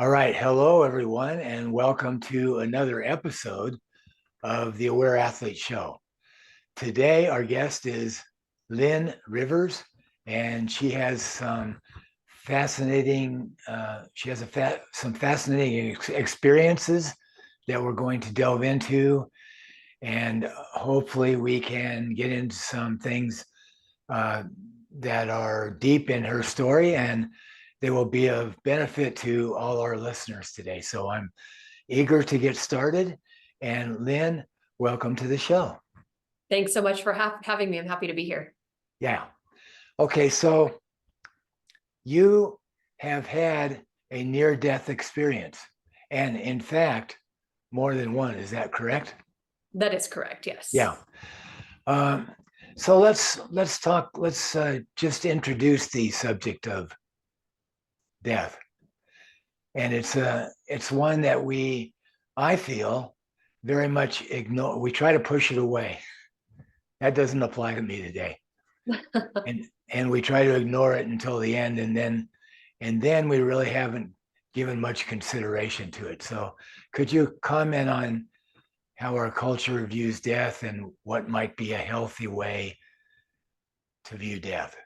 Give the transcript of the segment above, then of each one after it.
All right. Hello, everyone, and welcome to another episode of the Aware Athlete Show. Today, our guest is Linn Rivers, and she has some some fascinating experiences that we're going to delve into, and hopefully we can get into some things uh, that are deep in her story, and they will be of benefit to all our listeners today. So I'm eager to get started. And Linn, welcome to the show. Thanks so much for having me. I'm happy to be here. Yeah. Okay. So you have had a near death experience, and in fact, more than one. Is that correct? That is correct. Yes. Yeah. Um, so let's talk. Let's just introduce the subject of death, and it's one that I feel, very much ignore. We try to push it away. That doesn't apply to me today. And we try to ignore it until the end, and then we really haven't given much consideration to it. So could you comment on how our culture views death and what might be a healthy way to view death?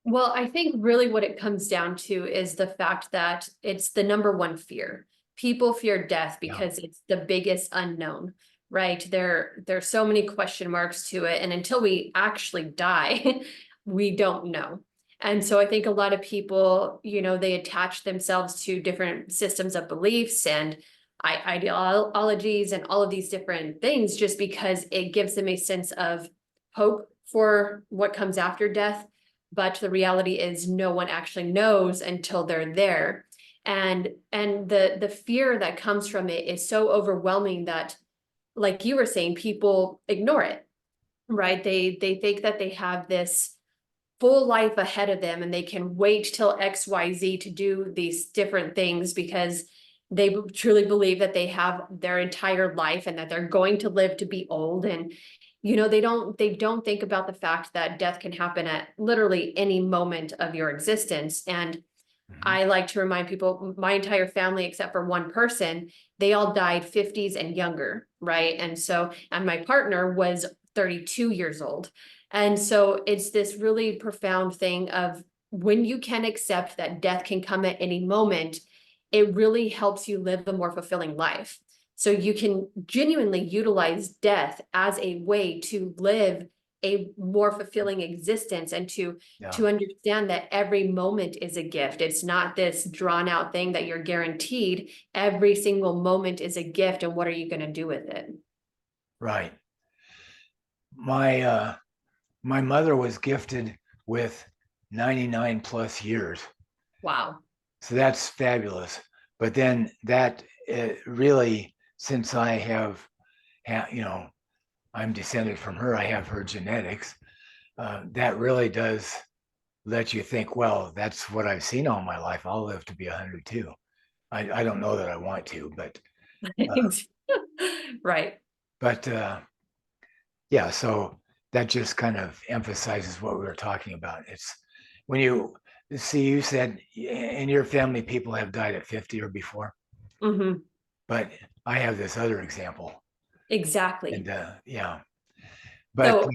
Well, I think really what it comes down to is the fact that it's the number one fear. People fear death Yeah. because it's the biggest unknown, right? There's so many question marks to it, and until we actually die, we don't know. And so I think a lot of people, they attach themselves to different systems of beliefs and ideologies and all of these different things just because it gives them a sense of hope for what comes after death. But the reality is no one actually knows until they're there. And the fear that comes from it is so overwhelming that, like you were saying, people ignore it, right? They think that they have this full life ahead of them and they can wait till XYZ to do these different things because they truly believe that they have their entire life and that they're going to live to be old. And they don't think about the fact that death can happen at literally any moment of your existence. And Mhm. I like to remind people, my entire family, except for one person, they all died 50s and younger, right? And my partner was 32 years old. And so it's this really profound thing of when you can accept that death can come at any moment, it really helps you live a more fulfilling life. So you can genuinely utilize death as a way to live a more fulfilling existence and to Yeah. to understand that every moment is a gift. It's not this drawn out thing that you're guaranteed. Every single moment is a gift. And what are you going to do with it? Right. My mother was gifted with 99 plus years. Wow. So that's fabulous. But then that really, since I I'm descended from her, I have her genetics. That really does let you think, well, that's what I've seen all my life. I'll live to be 100 too. I don't know that I want to, uh, Right. but yeah, so that just kind of emphasizes what we were talking about. It's when you see, you said in your family, people have died at 50 or before, Hmm. but I have this other example. And Exactly. yeah, but So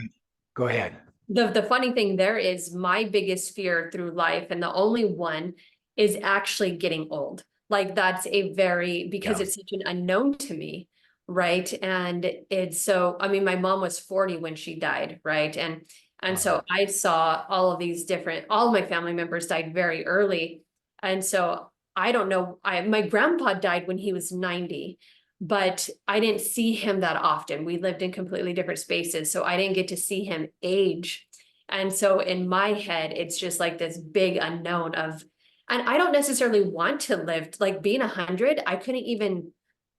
go ahead. the funny thing there is my biggest fear through life, and the only one, is actually getting old. Like that's because Yeah. it's such an unknown to me, right? And it's so, I mean, my mom was 40 when she died, right? And Wow. so I saw all of my family members died very early. And so I don't know, my grandpa died when he was 90, but I didn't see him that often. We lived in completely different spaces, so I didn't get to see him age. And so in my head, it's just like this big unknown of, and I don't necessarily want to live like being 100. I couldn't even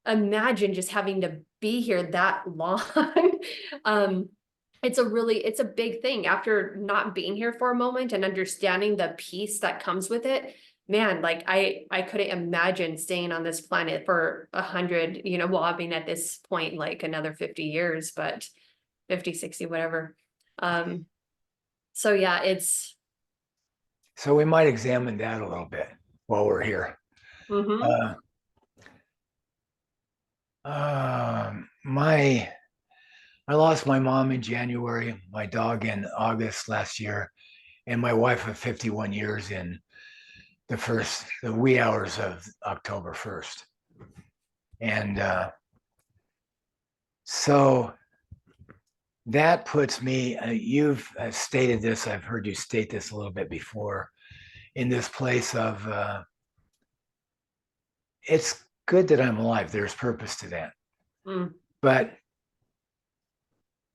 imagine just having to be here that long. um, it's a big thing after not being here for a moment and understanding the peace that comes with it. Man, like I couldn't imagine staying on this planet for 100, well, I mean, at this point, like another 50 years, but 50, 60, whatever. Um, so yeah, it's So we might examine that a little bit while we're here. Mm-hmm. Uh, my I lost my mom in January, my dog in August last year, and my wife of 51 years in the wee hours of October 1st. And so that puts me, you've stated this, I've heard you state this a little bit before, in this place of it's good that I'm alive. There's purpose to that. Mm, But,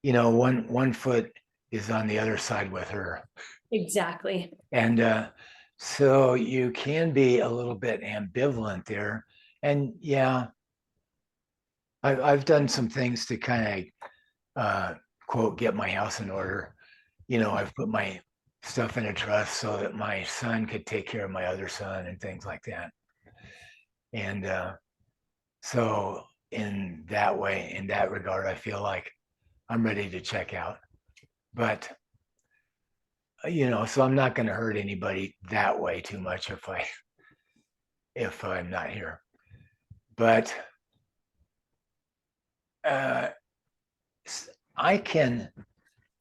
you know, one foot is on the other side with her. exactly. And so you can be a little bit ambivalent there. And yeah, I've done some things to kind of, quote, get my house in order. You know, I've put my stuff in a trust so that my son could take care of my other son and things like that. And so, in that way, in that regard, I feel like I'm ready to check out. But, you know, so I'm not going to hurt anybody that way too much if I'm not here. But uh, I can.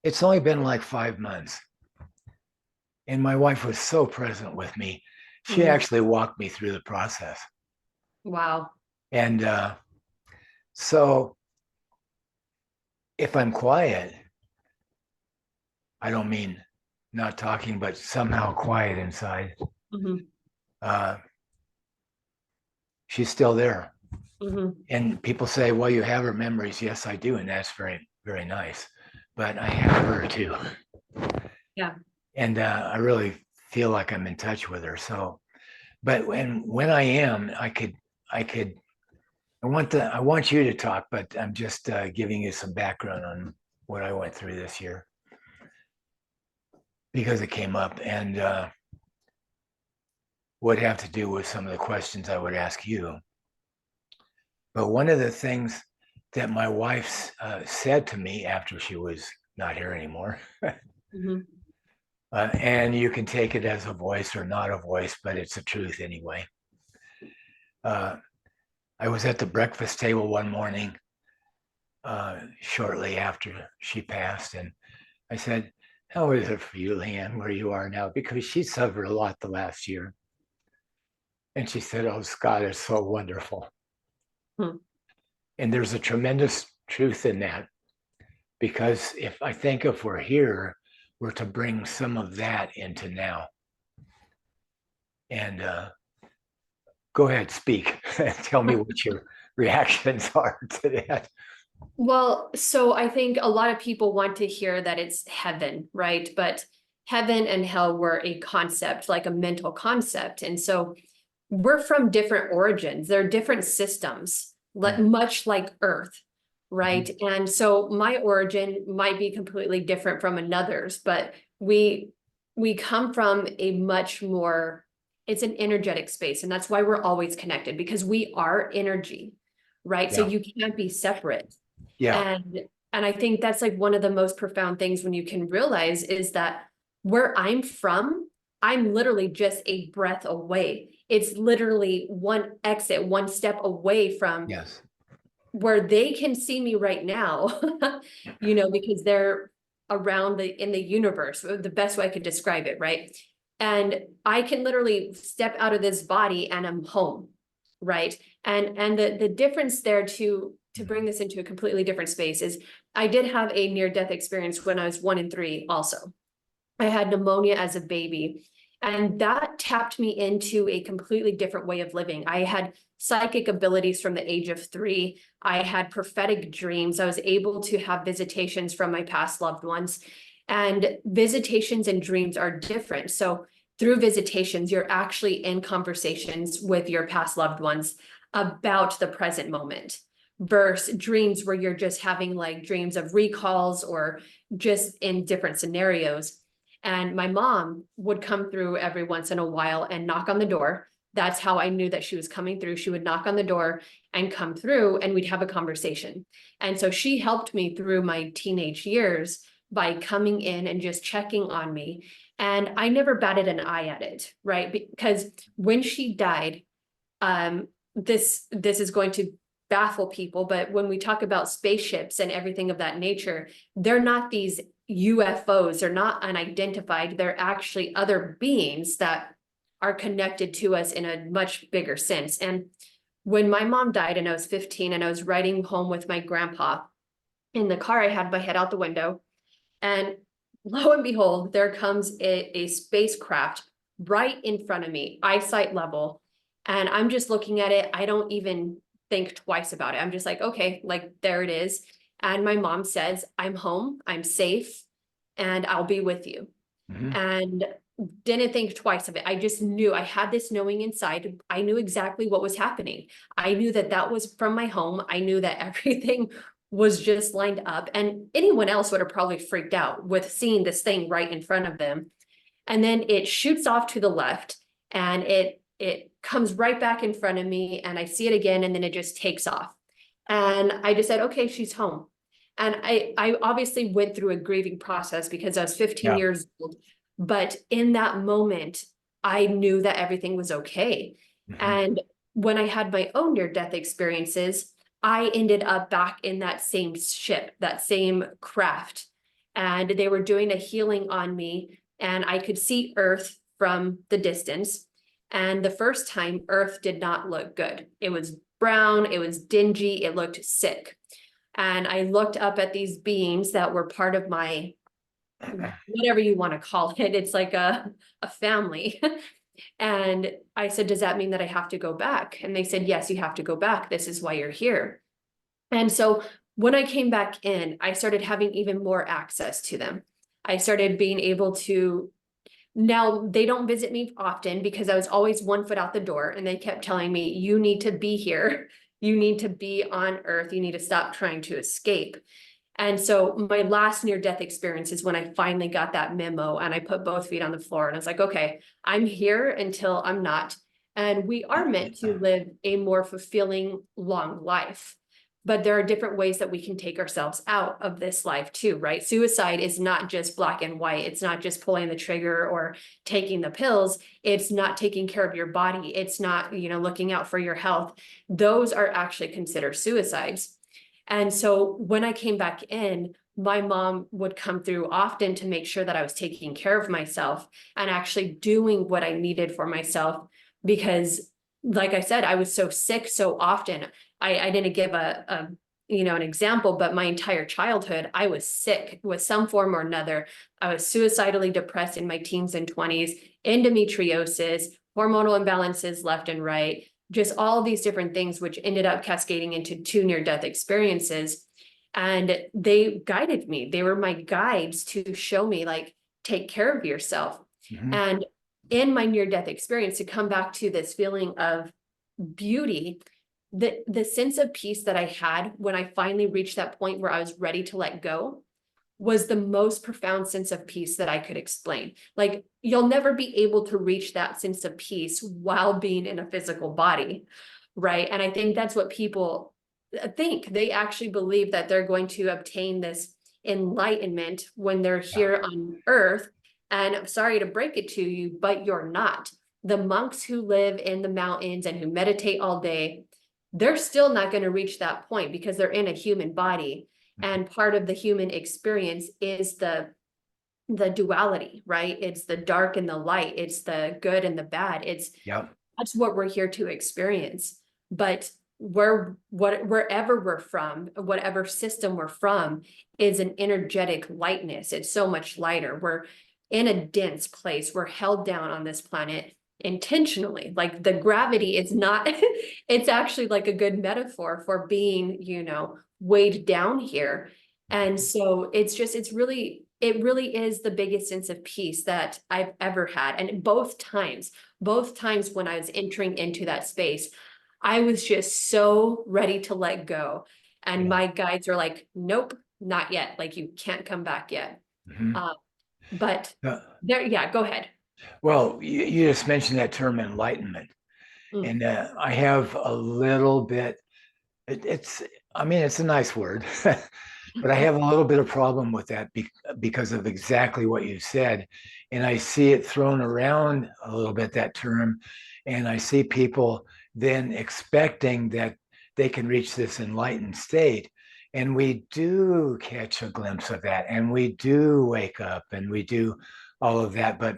It's only been like 5 months, and my wife was so present with me. She Mhm. actually walked me through the process, Wow. and so if I'm quiet, I don't mean not talking, but somehow quiet inside. Hmm. Uh, she's still there, Hmm. and people say, "Well, you have her memories." Yes, I do, and that's very, very nice. But I have her too, Yeah. and I really feel like I'm in touch with her. So, but when I am, I could I want you to talk, but I'm just giving you some background on what I went through this year because it came up and would have to do with some of the questions I would ask you. But one of the things that my wife said to me after she was not here anymore, Hmm. and you can take it as a voice or not a voice, but it's the truth anyway. Uh, I was at the breakfast table one morning shortly after she passed, and I said, "How is it for you, Leanne, where you are now?" Because she suffered a lot the last year. And she said, "Oh, Scott, it's so wonderful." Hmm. And there's a tremendous truth in that because if we're here, we're to bring some of that into now. And go ahead, speak. Tell me what your reactions are to that. Well, so I think a lot of people want to hear that it's heaven, right? But heaven and hell were a concept, like a mental concept. And so we're from different origins. They're different systems, much like Earth, right? Mhm. And so my origin might be completely different from another's, but we come from a much more, it's an energetic space, and that's why we're always connected because we are energy, right? So Yeah, you can't be separate. yeah, And I think that's like one of the most profound things when you can realize is that where I'm from, I'm literally just a breath away. It's literally one exit, one step away from yes, where they can see me right now, because they're around in the universe, the best way I could describe it, right? And I can literally step out of this body and I'm home, right? And the difference there to bring Mhm. this into a completely different space is I did have a near death experience when I was 1 and 3 also. I had pneumonia as a baby, and that tapped me into a completely different way of living. I had psychic abilities from the age of 3. I had prophetic dreams. I was able to have visitations from my past loved ones. And visitations and dreams are different. So through visitations, you're actually in conversations with your past loved ones about the present moment versus dreams where you're just having like dreams of recalls or just in different scenarios. And my mom would come through every once in a while and knock on the door. That's how I knew that she was coming through. She would knock on the door and come through, and we'd have a conversation. And so she helped me through my teenage years by coming in and just checking on me. And I never batted an eye at it, right? Because when she died, this is going to baffle people, but when we talk about spaceships and everything of that nature, they're not these UFOs, they're not unidentified, they're actually other beings that are connected to us in a much bigger sense. And when my mom died and I was 15 and I was riding home with my grandpa in the car, I had my head out the window, and lo and behold, there comes a spacecraft right in front of me, eyesight level. And I'm just looking at it. I don't even think twice about it. I'm just like, okay, like there it is. And my mom says, I'm home, I'm safe, and I'll be with you. Mhm. And didn't think twice of it. I just knew, I had this knowing inside. I knew exactly what was happening. I knew that that was from my home. I knew that everything was just lined up, and anyone else would have probably freaked out with seeing this thing right in front of them. And then it shoots off to the left, and it comes right back in front of me, and I see it again, and then it just takes off. And I just said, okay, she's home. And I obviously went through a grieving process because I was 15 Yeah. years old. But in that moment, I knew that everything was okay. Mhm. And when I had my own near-death experiences, I ended up back in that same ship, that same craft. And they were doing a healing on me, and I could see Earth from the distance. And the first time, Earth did not look good. It was brown, it was dingy, it looked sick. And I looked up at these beings that were part of my, whatever you want to call it. It's like a family. And I said, does that mean that I have to go back? And they said, yes, you have to go back. This is why you're here. And so when I came back in, I started having even more access to them. I started being able to, now they don't visit me often because I was always 1 foot out the door, and they kept telling me, you need to be here. You need to be on Earth. You need to stop trying to escape. And so my last near-death experience is when I finally got that memo and I put both feet on the floor and I was like, okay, I'm here until I'm not. And we are meant to live a more fulfilling, long life. But there are different ways that we can take ourselves out of this life too, right? Suicide is not just black and white. It's not just pulling the trigger or taking the pills. It's not taking care of your body. It's not, looking out for your health. Those are actually considered suicides. And so when I came back in, my mom would come through often to make sure that I was taking care of myself and actually doing what I needed for myself. Because, like I said, I was so sick so often. I didn't give an example, but my entire childhood, I was sick with some form or another. I was suicidally depressed in my teens and 20s, endometriosis, hormonal imbalances left and right, just all these different things, which ended up cascading into 2 near-death experiences. And they guided me. They were my guides to show me, like, take care of yourself. Mhm. And in my near-death experience, to come back to this feeling of beauty, the sense of peace that I had when I finally reached that point where I was ready to let go was the most profound sense of peace that I could explain. Like, you'll never be able to reach that sense of peace while being in a physical body, right? And I think that's what people think. They actually believe that they're going to obtain this enlightenment when they're Yeah. here on Earth. And I'm sorry to break it to you, but you're not. The monks who live in the mountains and who meditate all day, they're still not going to reach that point because they're in a human body. And part of the human experience is the duality, right? It's the dark and the light. It's the good and the bad. Yeah. That's what we're here to experience. But wherever we're from, whatever system we're from, is an energetic lightness. It's so much lighter. We're in a dense place. We're held down on this planet intentionally. Like, the gravity is not, it's actually like a good metaphor for being, weighed down here. And so it really is the biggest sense of peace that I've ever had. And both times when I was entering into that space, I was just so ready to let go. And Yeah. my guides are like, nope, not yet. Like, you can't come back yet. Mhm. Uh, but Uh, yeah, go ahead. well, you just mentioned that term enlightenment, Mm. and I have a little bit. It's, I mean, it's a nice word, but I have a little bit of problem with that because of exactly what you said. and I see it thrown around a little bit, that term, and I see people then expecting that they can reach this enlightened state. And we do catch a glimpse of that, and we do wake up, and we do all of that. But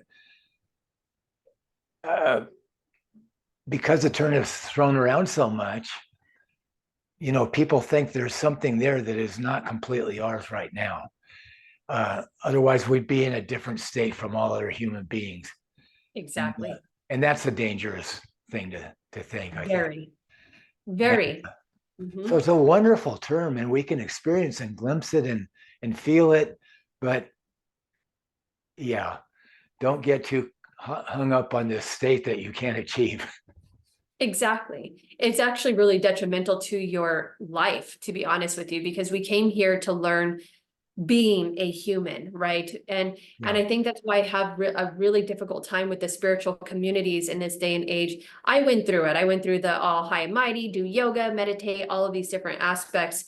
uh, because the term is thrown around so much, people think there's something there that is not completely ours right now. Otherwise, we'd be in a different state from all other human beings. And, Exactly. and that's a dangerous thing to think, I think. Very, very. So Mhm. it's a wonderful term, and we can experience and glimpse it and feel it. But yeah, don't get too hung up on this state that you can't achieve. Exactly. It's actually really detrimental to your life, to be honest with you, because we came here to learn being a human, right? And Yeah. I think that's why I have a really difficult time with the spiritual communities in this day and age. I went through it. I went through the all high and mighty, do yoga, meditate, all of these different aspects,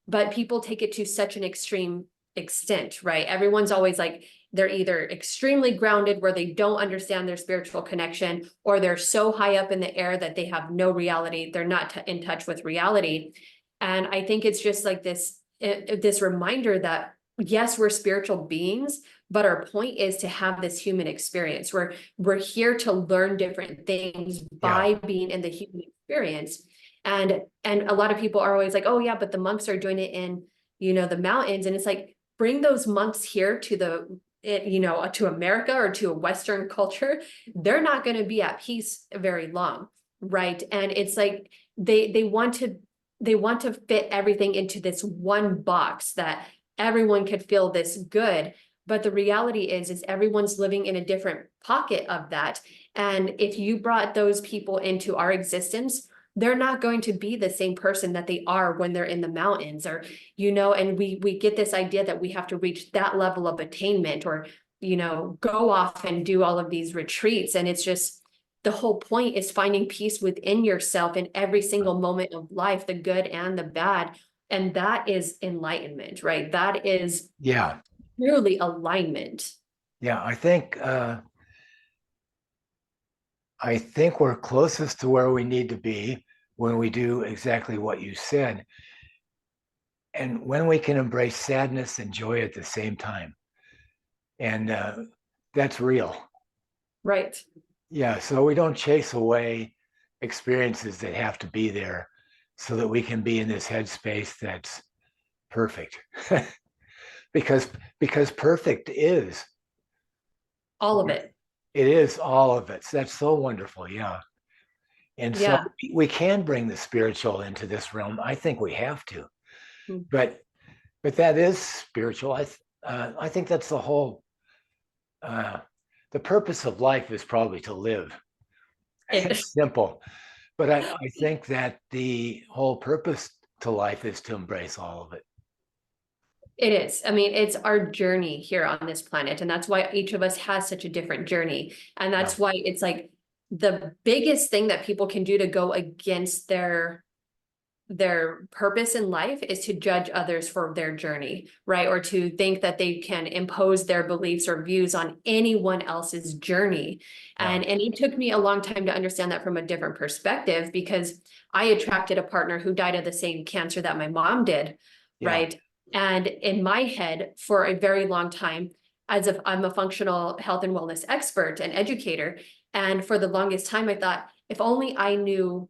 but people take it to such an extreme extent, right? Everyone's always like, they're either extremely grounded where they don't understand their spiritual connection, or they're so high up in the air that they have no reality. They're not in touch with reality. And I think it's just like this reminder that yes, we're spiritual beings, but our point is to have this human experience where we're here to learn different things Yeah. by being in the human experience. And a lot of people are always like, oh yeah, but the monks are doing it in, the mountains. And it's like, bring those monks here to to America or to a Western culture. They're not going to be at peace very long. Right. And it's like they want to fit everything into this one box that everyone could feel this good. But the reality is everyone's living in a different pocket of that. And if you brought those people into our existence, they're not going to be the same person that they are when they're in the mountains, or, and we get this idea that we have to reach that level of attainment, or, go off and do all of these retreats. And it's just, the whole point is finding peace within yourself in every single moment of life, the good and the bad. And that is enlightenment, right? That is Yeah. truly alignment. Yeah. I think we're closest to where we need to be when we do exactly what you said. And when we can embrace sadness and joy at the same time. And that's real. Right. Yeah. So we don't chase away experiences that have to be there so that we can be in this headspace that's perfect. because because perfect is, All of it. it is all of it. That's so wonderful. Yeah. And so Yeah. we can bring the spiritual into this realm. I think we have to. Mm. But that is spiritual. I think that's the whole. The purpose of life is probably to live. It, It's simple, but I think that the whole purpose to life is to embrace all of it. it is. I mean, it's our journey here on this planet. And that's why each of us has such a different journey. And Yeah. that's why it's like the biggest thing that people can do to go against their purpose in life is to judge others for their journey, right? Or to think that they can impose their beliefs or views on anyone else's journey. Yeah. And it took me a long time to understand that from a different perspective, because I attracted a partner who died of the same cancer that my mom did, Yeah. right? And in my head, for a very long time, as if I'm a functional health and wellness expert and educator, and for the longest time, I thought, if only I knew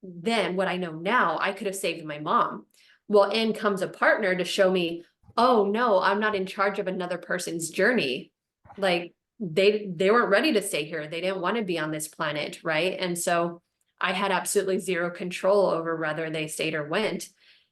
then what I know now, I could have saved my mom. Well, in comes a partner to show me, oh no, I'm not in charge of another person's journey. Like they weren't ready to stay here. They didn't want to be on this planet, right? And so I had absolutely zero control over whether they stayed or went.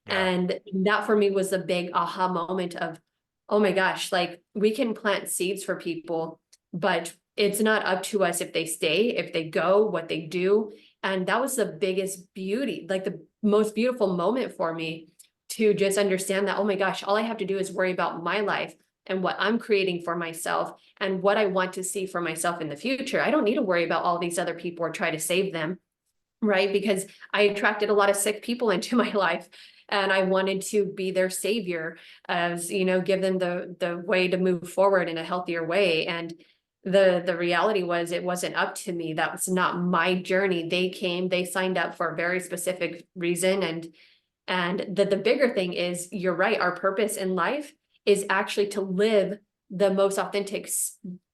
Yeah. And that for me was the big aha moment of, oh my gosh, like we can plant seeds for people, but it's not up to us if they stay, if they go, what they do. And that was the biggest beauty, like the most beautiful moment for me, to just understand that, oh my gosh, all I have to do is worry about my life and what I'm creating for myself and what I want to see for myself in the future. I don't need to worry about all these other people or try to save them, right? Because I attracted a lot of sick people into my life, and I wanted to be their savior, as give them the way to move forward in a healthier way. And the reality was it wasn't up to me. That was not my journey. They came, they signed up for a very specific reason. And the bigger thing is, you're right, our purpose in life is actually to live the most authentic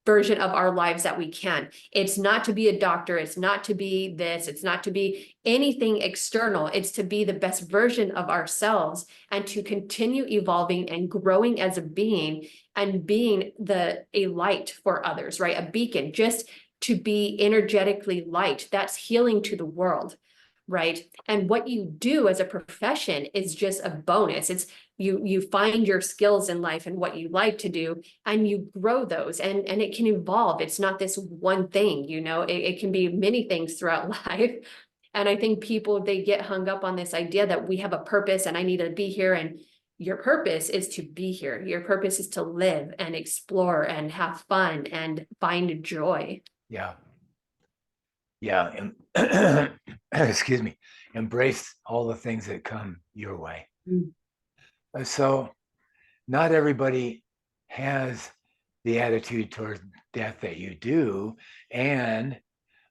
version of our lives that we can. It's not to be a doctor, it's not to be this, it's not to be anything external. It's to be the best version of ourselves and to continue evolving and growing as a being and being a light for others, right? A beacon, just to be energetically light. That's healing to the world. Right. And what you do as a profession is just a bonus. It's you find your skills in life and what you like to do, and you grow those, and it can evolve. It's not this one thing, it can be many things throughout life. And I think people, they get hung up on this idea that we have a purpose and I need to be here. And your purpose is to be here. Your purpose is to live and explore and have fun and find joy. Yeah. Yeah. And excuse me, embrace all the things that come your way. Mm. So not everybody has the attitude toward death that you do. And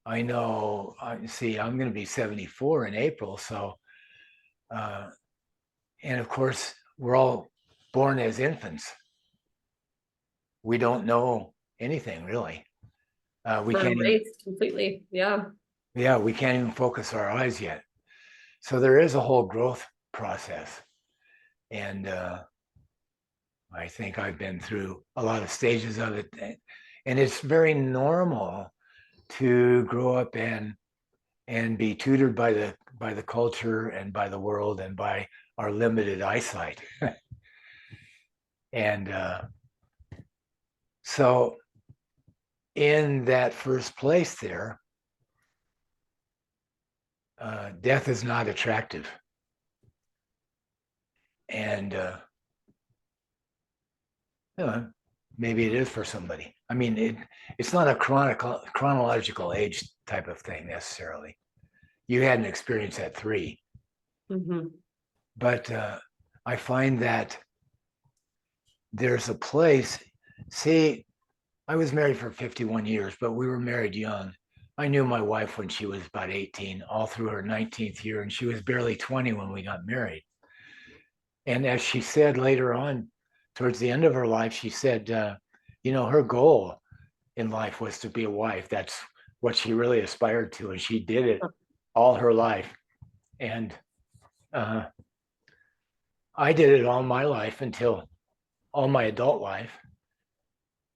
I know, see, I'm going to be 74 in April. So, and of course, we're all born as infants. We don't know anything really. We We're can't even, embraced completely. Yeah. yeah, we can't even focus our eyes yet. So there is a whole growth process. And I think I've been through a lot of stages of it. And it's very normal to grow up and be tutored by the culture and by the world and by our limited eyesight. And so in that first place there, death is not attractive. And maybe it is for somebody. I mean, it's not a chronological age type of thing necessarily. You had an experience at 3. Mm-hmm. But I find that there's a place. See, I was married for 51 years, but we were married young. I knew my wife when she was about 18, all through her 19th year, and she was barely 20 when we got married. And as she said later on, towards the end of her life, she said, her goal in life was to be a wife. That's what she really aspired to, and she did it all her life. And I did it all my life all my adult life,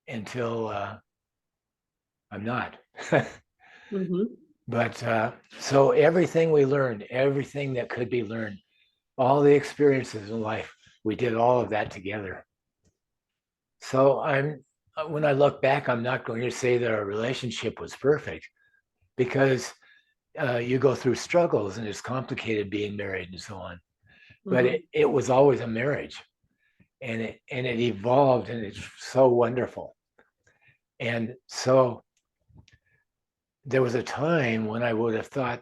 until I'm not. Mm-hmm. But so everything we learned, everything that could be learned, all the experiences in life, we did all of that together. So when I look back, I'm not going to say that our relationship was perfect, because you go through struggles and it's complicated being married and so on. But Mm-hmm. it was always a marriage, and it evolved, and it's so wonderful. And so there was a time when I would have thought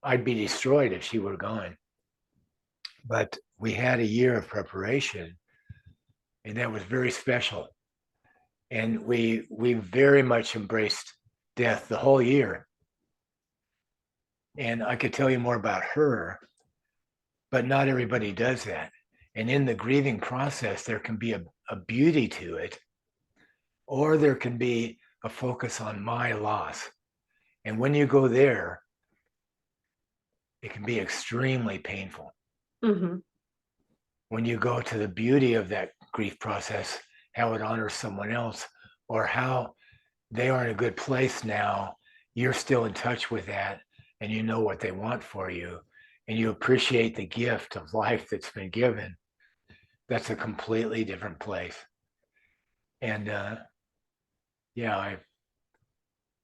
I'd be destroyed if she were gone. But we had a year of preparation, and that was very special. And we very much embraced death the whole year. And I could tell you more about her, but not everybody does that. And in the grieving process, there can be a beauty to it, or there can be a focus on my loss. And when you go there, it can be extremely painful. Mm-hmm. When you go to the beauty of that grief process, how it honors someone else, or how they are in a good place now, you're still in touch with that, and you know what they want for you, and you appreciate the gift of life that's been given. That's a completely different place. And yeah,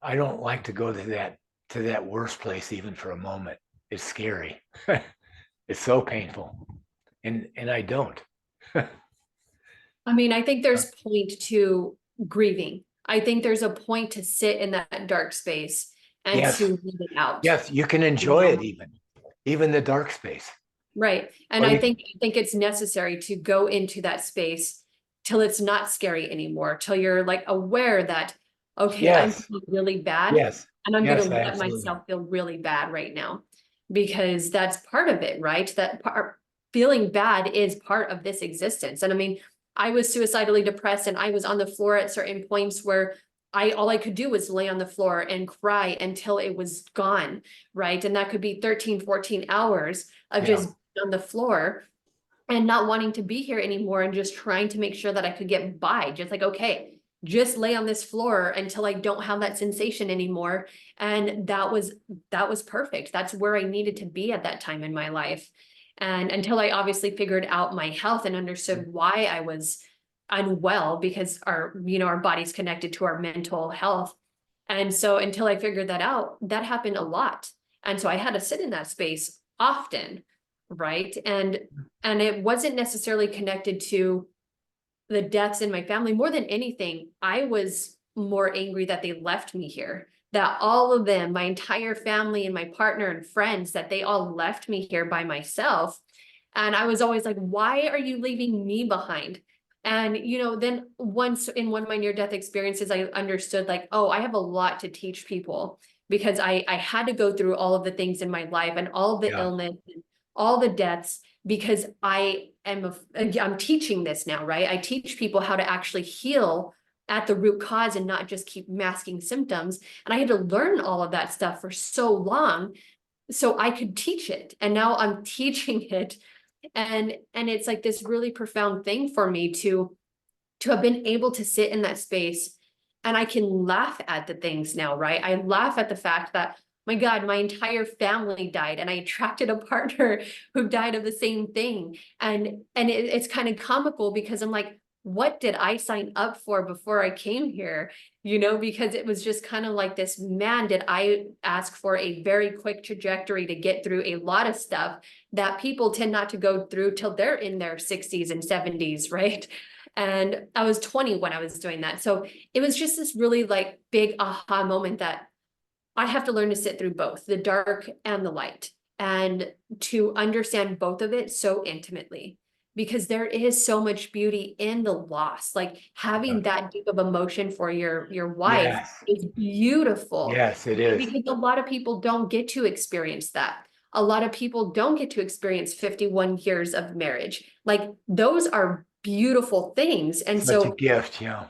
I don't like to go to that worst place even for a moment. It's scary. It's so painful. And I don't. I mean, I think there's point to grieving. I think there's a point to sit in that dark space and Yes. to live it out. Yes, you can enjoy it even the dark space. Right. And Or I you, think it's necessary to go into that space till it's not scary anymore, till you're like aware that Okay, I'm Yes, feeling really bad, yes, and I'm gonna yes, let absolutely. myself feel really bad right now because that's part of it, right? That part, feeling bad is part of this existence. And I mean, I was suicidally depressed and I was on the floor at certain points where I all I could do was lay on the floor and cry until it was gone, right? And that could be 13, 14 hours of Yeah, just on the floor and not wanting to be here anymore and just trying to make sure that I could get by. Just like, okay, just lay on this floor until I don't have that sensation anymore. And that was perfect. That's where I needed to be at that time in my life. And until I obviously figured out my health and understood why I was unwell, because our body's connected to our mental health. And so until I figured that out, that happened a lot. And so I had to sit in that space often, right? And it wasn't necessarily connected to the deaths in my family. More than anything, I was more angry that they left me here, that all of them, my entire family and my partner and friends, that they all left me here by myself. And I was always like, why are you leaving me behind? And, then once in one of my near-death experiences, I understood like, oh, I have a lot to teach people because I had to go through all of the things in my life and all of the yeah, illness and all the deaths because I'm teaching this now, right? I teach people how to actually heal at the root cause and not just keep masking symptoms. And I had to learn all of that stuff for so long so I could teach it. And now I'm teaching it. And it's like this really profound thing for me to have been able to sit in that space and I can laugh at the things now, right? I laugh at the fact that, my God, my entire family died and I attracted a partner who died of the same thing. And it's kind of comical because I'm like, what did I sign up for before I came here? Because it was just kind of like this, man, did I ask for a very quick trajectory to get through a lot of stuff that people tend not to go through till they're in their 60s and 70s, right? And I was 20 when I was doing that. So it was just this really like big aha moment that I have to learn to sit through both the dark and the light and to understand both of it so intimately because there is so much beauty in the loss. Like yeah. having that deep of emotion for your wife Yes, is beautiful, yes, it right? is. Because a lot of people don't get to experience that. A lot of people don't get to experience 51 years of marriage. Like those are beautiful things. And Such a so gift, yeah.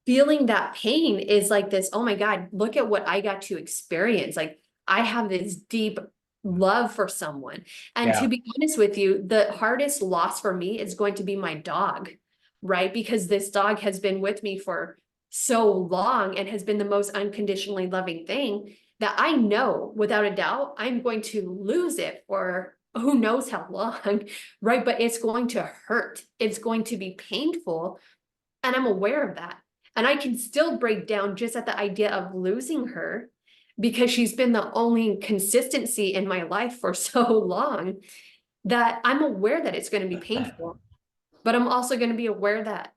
feeling that pain is like this, oh my God, look at what I got to experience. Like I have this deep love for someone. And to Yeah, be honest with you, the hardest loss for me is going to be my dog, right? Because this dog has been with me for so long and has been the most unconditionally loving thing that I know without a doubt I'm going to lose it for who knows how long, right? But it's going to hurt. It's going to be painful. And I'm aware of that. And I can still break down just at the idea of losing her because she's been the only consistency in my life for so long that I'm aware that it's going to be painful. But I'm also going to be aware that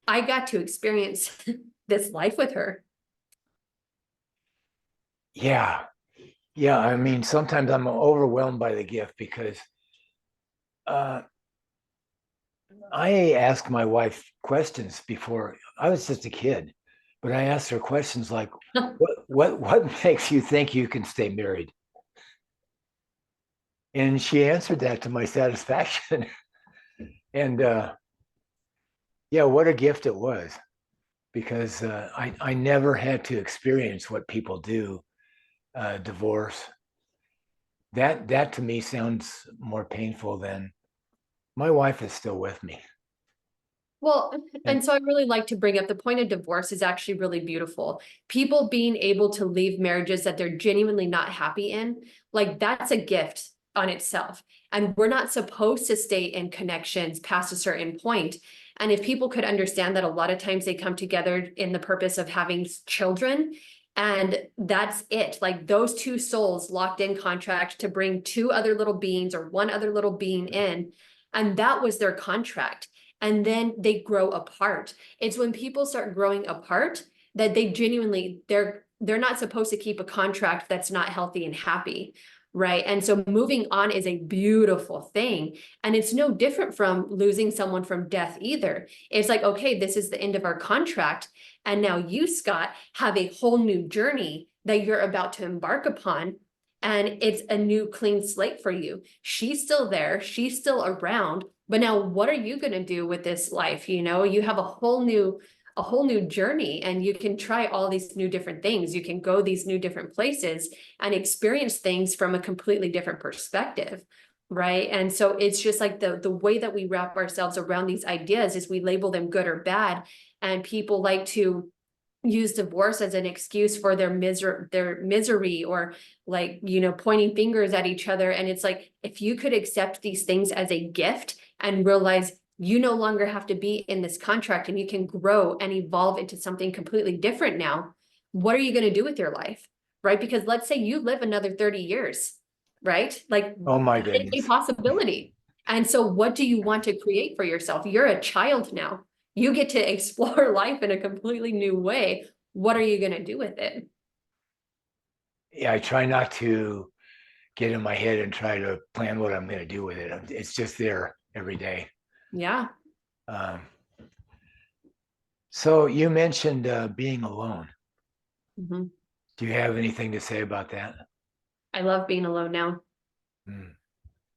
I got to experience this life with her. yeah, yeah. I mean, sometimes I'm overwhelmed by the gift because uh, I ask my wife questions before I was just a kid, but I asked her questions like, what makes you think you can stay married? And she answered that to my satisfaction. And yeah, what a gift it was because I never had to experience what people do, divorce. That to me sounds more painful than my wife is still with me. Well, And and so I really like to bring up the point of divorce is actually really beautiful. People being able to leave marriages that they're genuinely not happy in, like that's a gift on itself. And we're not supposed to stay in connections past a certain point. And if people could understand that a lot of times they come together in the purpose of having children, and that's it. Like those two souls locked in contract to bring two other little beings or one other little being in. And that was their contract and then they grow apart. It's when people start growing apart that they genuinely they're not supposed to keep a contract that's not healthy and happy, right? And so moving on is a beautiful thing. And it's no different from losing someone from death either. It's like, okay, this is the end of our contract. And now you, Scott, have a whole new journey that you're about to embark upon. And it's a new clean slate for you. She's still there, she's still around. But now what are you going to do with this life? You know, you have a whole new journey, and you can try all these new different things. You can go these new different places and experience things from a completely different perspective, right? And so it's just like the way that we wrap ourselves around these ideas is we label them good or bad, and people like to use divorce as an excuse for their misery, or like, you know, pointing fingers at each other. And it's like, if you could accept these things as a gift and realize you no longer have to be in this contract and you can grow and evolve into something completely different now, what are you going to do with your life? Right? Because let's say you live another 30 years, right? Like, Oh my that is a goodness. possibility. And so what do you want to create for yourself? You're a child now. You get to explore life in a completely new way. What are you going to do with it? Yeah, I try not to get in my head and try to plan what I'm going to do with it. It's just there every day. Yeah. Um, so you mentioned being alone. Mhm. Do you have anything to say about that? I love being alone now. Mm,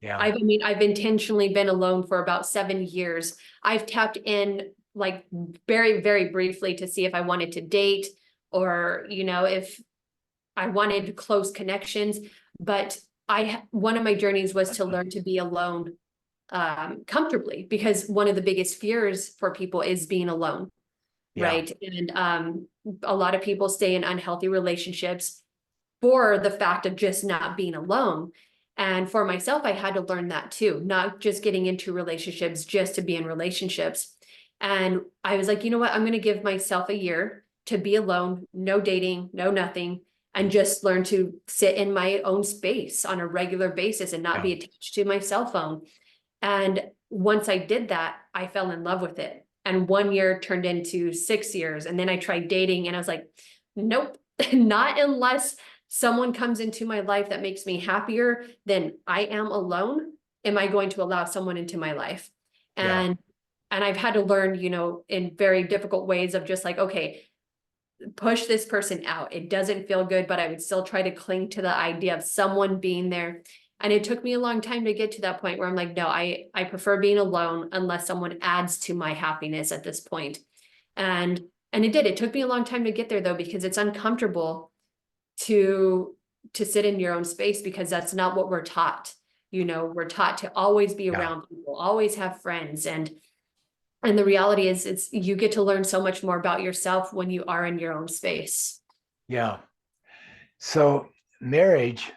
yeah, I've intentionally been alone for about 7 years. I've tapped in like very, very briefly to see if I wanted to date, or, you know, if I wanted close connections. But one of my journeys was to learn to be alone comfortably, because one of the biggest fears for people is being alone, yeah, right? And a lot of people stay in unhealthy relationships for the fact of just not being alone. And for myself, I had to learn that too, not just getting into relationships just to be in relationships. And I was like, you know what? I'm going to give myself a year to be alone, no dating, no nothing, and just learn to sit in my own space on a regular basis and not yeah, be attached to my cell phone. And once I did that, I fell in love with it. And 1 year turned into 6 years. And then I tried dating and I was like, nope, not unless someone comes into my life that makes me happier than I am alone. Am I going to allow someone into my life? yeah, And I've had to learn, you know, in very difficult ways of just like, okay, push this person out. It doesn't feel good, but I would still try to cling to the idea of someone being there. And it took me a long time to get to that point where I'm like, no, I prefer being alone unless someone adds to my happiness at this point. And and it did. It took me a long time to get there though, because it's uncomfortable to to sit in your own space, because that's not what we're taught. You know, we're taught to always be yeah, around people, always have friends. And the reality is it's you get to learn so much more about yourself when you are in your own space. yeah. So marriage,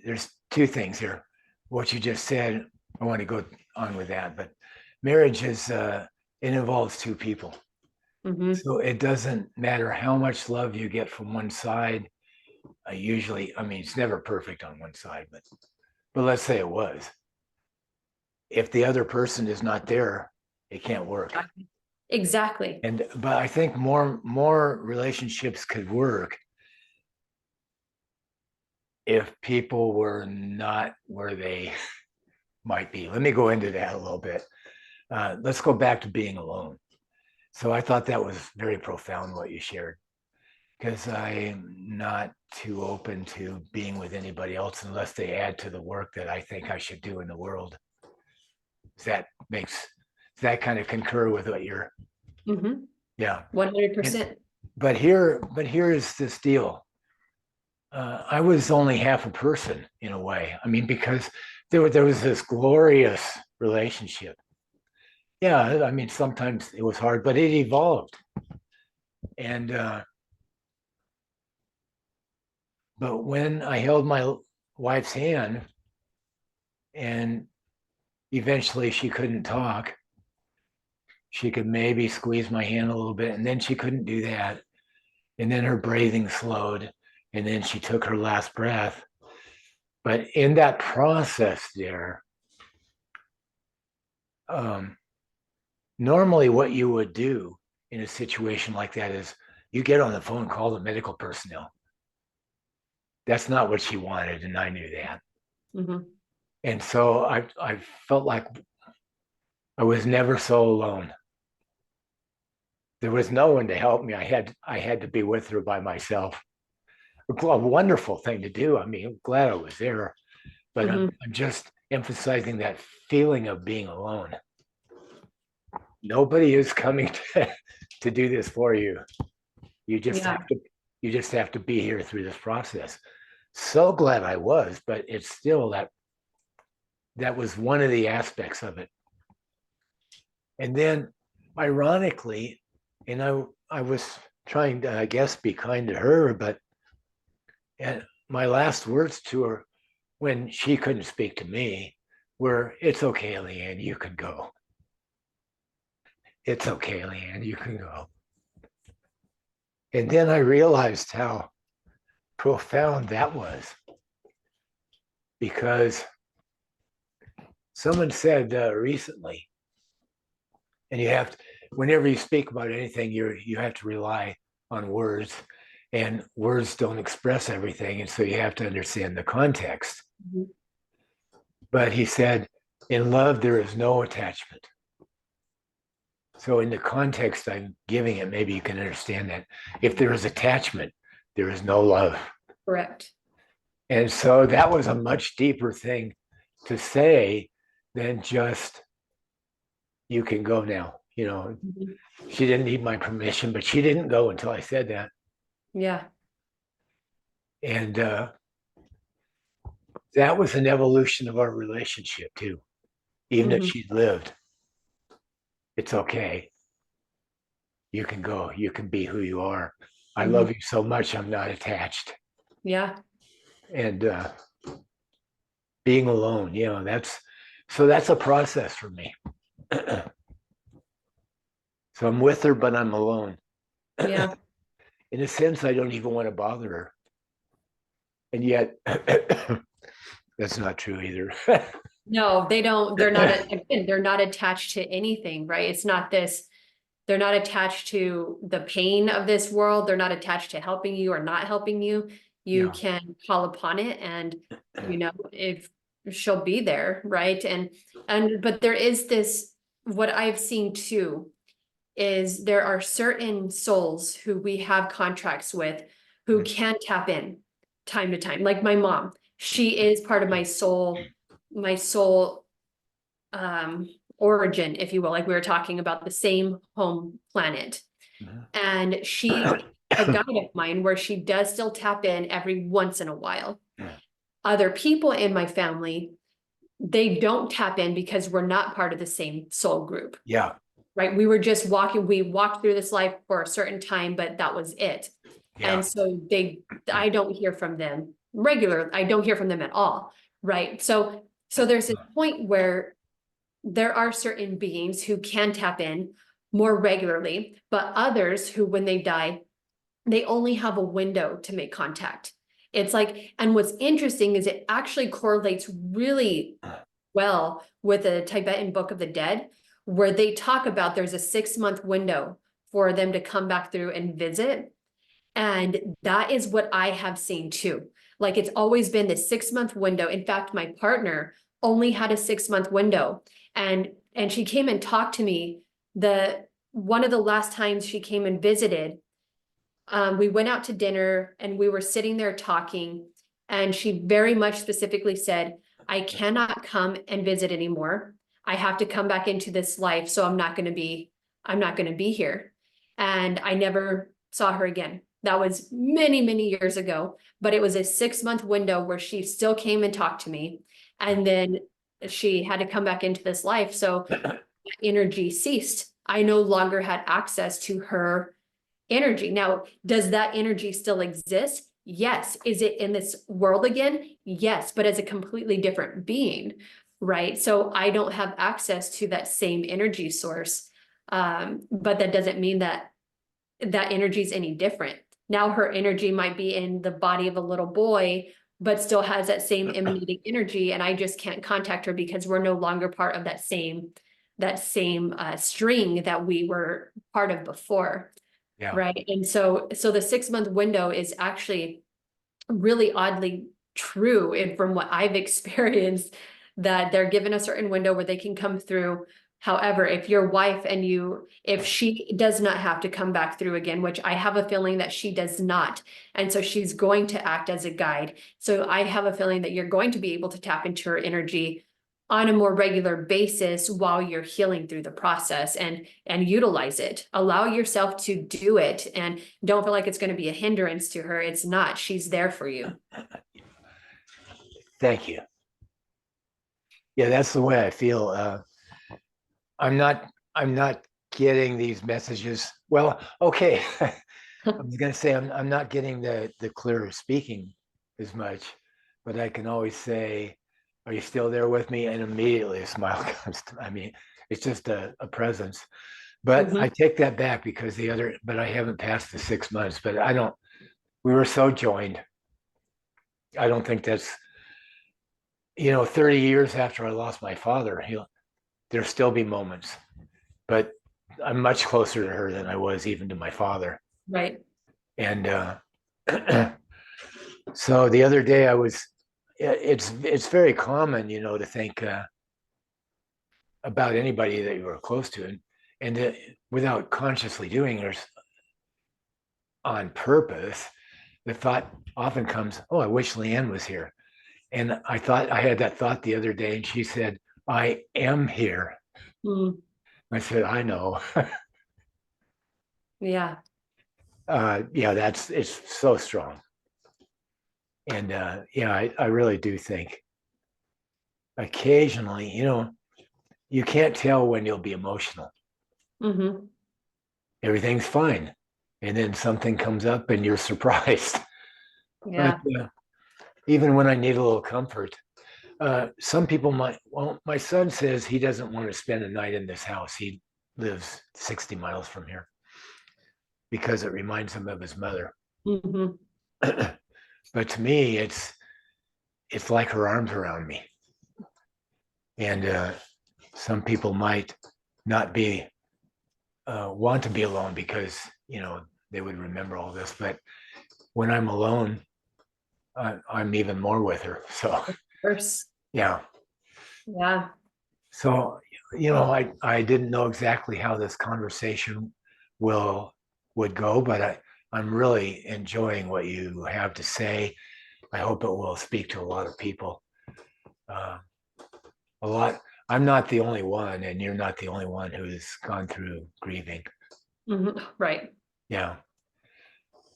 there's two things here. What you just said, I want to go on with that, but marriage is it involves two people. Hmm. So it doesn't matter how much love you get from one side. Usually, I mean, it's never perfect on one side, but let's say it was. If the other person is not there, it can't work. Exactly. And but I think more relationships could work if people were not where they might be. Let me go into that a little bit. Let's go back to being alone. So I thought that was very profound what you shared, because I'm not too open to being with anybody else unless they add to the work that I think I should do in the world. Does that kind of concur with what you're, Hmm. yeah. And 100%. but here is this deal. I was only half a person in a way. I mean, because there was this glorious relationship. Yeah, I mean, sometimes it was hard, but it evolved. And but when I held my wife's hand, and eventually she couldn't talk, she could maybe squeeze my hand a little bit, and then she couldn't do that. And then her breathing slowed, and then she took her last breath. But in that process, there, um, normally what you would do in a situation like that is you get on the phone, call the medical personnel. that's not what she wanted, and I knew that. Mhm. And so I felt like I was never so alone. There was no one to help me. I had to be with her by myself. A wonderful thing to do. I mean, I'm glad I was there, but Mhm. I'm just emphasizing that feeling of being alone. Nobody is coming to do this for you. You just Yeah. have to you just have to be here through this process. So glad I was, but it's still that was one of the aspects of it. And then ironically, and I was trying to, I guess, be kind to her, but and my last words to her when she couldn't speak to me were, "It's okay, Leanne, you can go. It's okay, Leanne, you can go." And then I realized how profound that was, because someone said recently, and whenever you speak about anything, you have to rely on words, and words don't express everything, and so you have to understand the context. Mhm. But he said, in love, there is no attachment. So in the context I'm giving it, maybe you can understand that. If there is attachment, there is no love. Correct. And so that was a much deeper thing to say than just, you can go now. Mhm. She didn't need my permission, but she didn't go until I said that. Yeah. And that was an evolution of our relationship too. Even if Mhm. she'd lived, it's okay. You can go. You can be who you are. I love Mhm. you so much. I'm not attached. Yeah. And being alone, that's a process for me. So I'm with her, but I'm alone. Yeah. In a sense, I don't even want to bother her. And yet, that's not true either. No, they don't, they're not, again, they're not attached to anything, right? It's not this, they're not attached to the pain of this world. They're not attached to helping you or not helping you. You Yeah. can call upon it and, if she'll be there, right? But there is this, what I've seen too, is there are certain souls who we have contracts with who can tap in time to time. Like my mom, she is part of my soul origin, if you will, like we were talking about the same home planet. And she's a guide of mine where she does still tap in every once in a while. Other people in my family, they don't tap in because we're not part of the same soul group, Yeah. right? We walked through this life for a certain time, but that was it. Yeah. And so I don't hear from them regular. I don't hear from them at all, right? So there's this point where there are certain beings who can tap in more regularly, but others who, when they die, they only have a window to make contact. It's like, and what's interesting is it actually correlates really well with the Tibetan Book of the Dead, where they talk about there's a 6-month window for them to come back through and visit. And that is what I have seen too. Like it's always been the 6-month window. In fact, my partner only had a 6-month window. And she came and talked to me. The one of the last times she came and visited, we went out to dinner and we were sitting there talking. And she very much specifically said, I cannot come and visit anymore. I have to come back into this life. So I'm not going to be here. And I never saw her again. That was many, many years ago, but it was a 6-month window where she still came and talked to me. And then she had to come back into this life. So energy ceased. I no longer had access to her energy. Now, does that energy still exist? Yes. Is it in this world again? Yes, but as a completely different being, right? So I don't have access to that same energy source. But that doesn't mean that that energy is any different. Now her energy might be in the body of a little boy, but still has that same emanating energy, and I just can't contact her because we're no longer part of that same string that we were part of before. Yeah. Right. And so the 6-month window is actually really oddly true, and from what I've experienced, that they're given a certain window where they can come through. However, if your wife and you, if she does not have to come back through again, which I have a feeling that she does not, and so she's going to act as a guide. So I have a feeling that you're going to be able to tap into her energy on a more regular basis while you're healing through the process, and utilize it. Allow yourself to do it, and don't feel like it's going to be a hindrance to her. It's not. She's there for you. Thank you. Yeah, that's the way I feel. I'm not getting these messages. Well, okay. I was gonna say I'm not getting the clearer speaking as much, but I can always say, "Are you still there with me?" And immediately a smile comes to. I mean, it's just a presence. But I Mhm. take that back because but I haven't passed the 6 months. But I don't. We were so joined. I don't think that's 30 years after I lost my father. There'll still be moments, but I'm much closer to her than I was even to my father. Right. And so the other day it's very common, to think about anybody that you were close to, and without consciously doing it on purpose, the thought often comes, "Oh, I wish Leanne was here." And I had that thought the other day, and she said, "I am here." Mm, I said, "I know." yeah. Yeah, it's so strong. And yeah, I really do think occasionally, you can't tell when you'll be emotional. Hmm. Everything's fine. And then something comes up and you're surprised. But Yeah. even when I need a little comfort, some people might, well, my son says he doesn't want to spend a night in this house. He lives 60 miles from here because it reminds him of his mother. Hmm. But to me, it's like her arms around me. And some people might not be want to be alone because they would remember all this. But when I'm alone, I'm even more with her. So First. yeah. Yeah. So I didn't know exactly how this conversation will would go, but I'm really enjoying what you have to say. I hope it will speak to a lot of people. Uh, a lot. I'm not the only one, and you're not the only one who's gone through grieving. Hmm. Right. Yeah.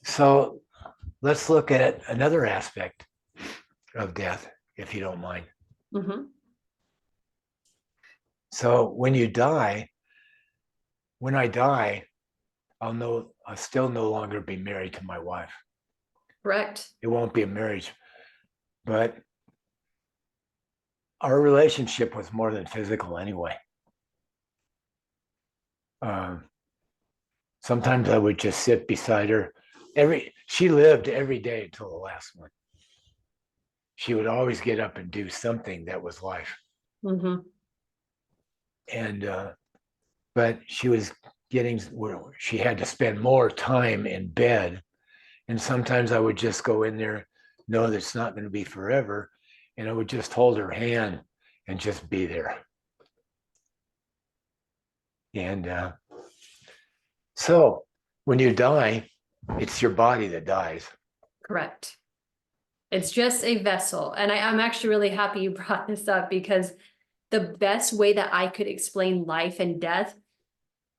So let's look at another aspect of death, if you don't mind. Hmm. So when I die, I'll still no longer be married to my wife. Correct. It won't be a marriage, but our relationship was more than physical anyway. Um, Sometimes I would just sit beside her. She lived every day until the last one. She would always get up and do something that was life. Hmm. And but she was getting where she had to spend more time in bed. And sometimes I would just go in there, know that it's not going to be forever, and I would just hold her hand and just be there. And so when you die, it's your body that dies. Correct. It's just a vessel. And I'm actually really happy you brought this up, because the best way that I could explain life and death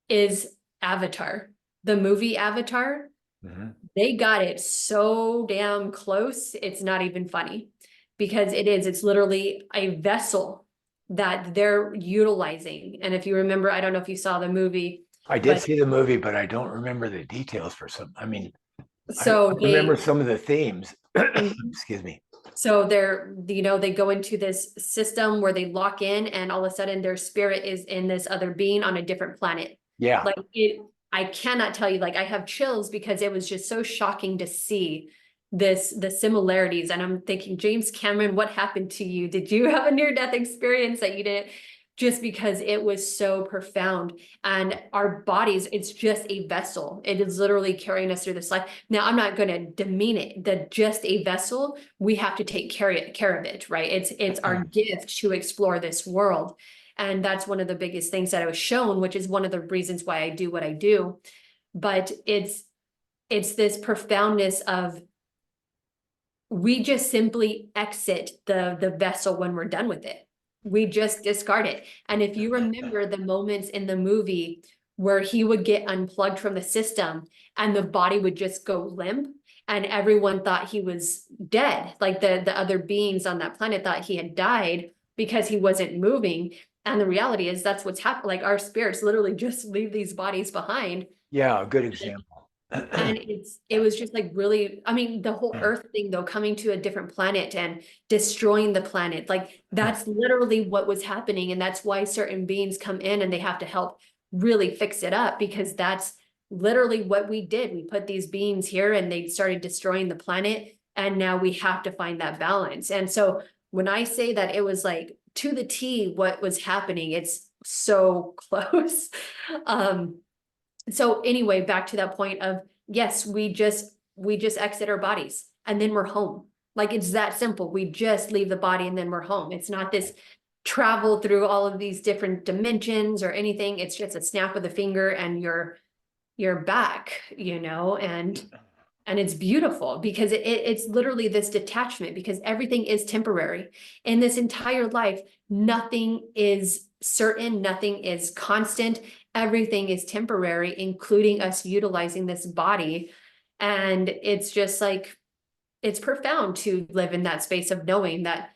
is Avatar, the movie Avatar. Mhm. They got it so damn close. It's not even funny, because it's literally a vessel that they're utilizing. And if you remember, I don't know if you saw the movie, I did but see the movie, but I don't remember the details for some. I mean, I so remember they, some of the themes. Mhm. Excuse me. So they go into this system where they lock in, and all of a sudden their spirit is in this other being on a different planet. Yeah, Like I cannot tell you, like I have chills because it was just so shocking to see the similarities. And I'm thinking, James Cameron, what happened to you? Did you have a near-death experience that you didn't just because it was so profound. And our bodies, it's just a vessel. It is literally carrying us through this life. Now, I'm not going to demean it, that just a vessel, we have to take care of it, right? It's our gift to explore this world. And that's one of the biggest things that I was shown, which is one of the reasons why I do what I do. But it's this profoundness of, we just simply exit the vessel when we're done with it. We just discard it. And if you remember the moments in the movie where he would get unplugged from the system and the body would just go limp, and everyone thought he was dead, like the other beings on that planet thought he had died because he wasn't moving. And the reality is that's what's happened. Like, our spirits literally just leave these bodies behind. Yeah, a good example. And it was just like really, I mean, the whole Earth thing though, coming to a different planet and destroying the planet, like that's literally what was happening. And that's why certain beings come in and they have to help really fix it up, because that's literally what we did. We put these beings here and they started destroying the planet. And now we have to find that balance. And so when I say that it was like to the T what was happening, it's so close. So anyway, back to that point of, yes, we just exit our bodies and then we're home. Like, it's that simple. We just leave the body and then we're home. It's not this travel through all of these different dimensions or anything. It's just a snap of the finger and you're back, and it's beautiful because it's literally this detachment, because everything is temporary in this entire life. Nothing is certain, nothing is constant. Everything is temporary, including us utilizing this body. And it's just like, it's profound to live in that space of knowing that